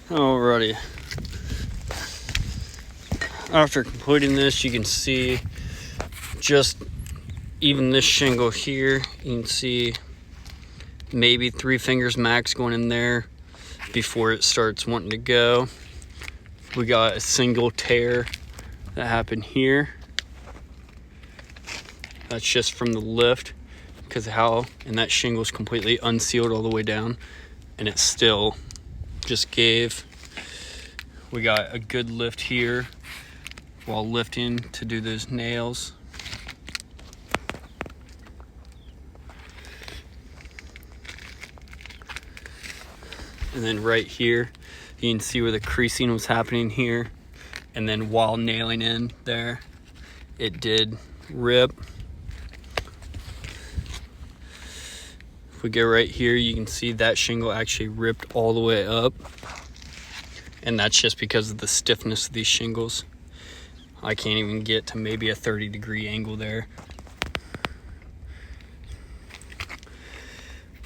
Alrighty. After completing this, you can see just even this shingle here, you can see maybe 3 fingers max going in there before it starts wanting to go. We got a single tear that happened here. That's just from the lift because of how, and that shingle is completely unsealed all the way down, and it still just gave. We got a good lift here while lifting to do those nails. And then right here, you can see where the creasing was happening here. And then while nailing in there, it did rip. If we go right here, you can see that shingle actually ripped all the way up. And that's just because of the stiffness of these shingles. I can't even get to maybe a 30-degree angle there.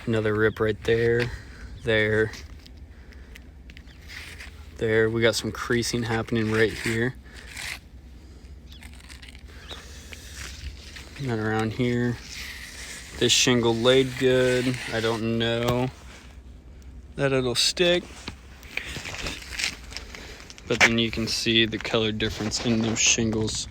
Another rip right there, there. There, we got some creasing happening right here. And then around here, this shingle laid good. I don't know that it'll stick. But then you can see the color difference in those shingles.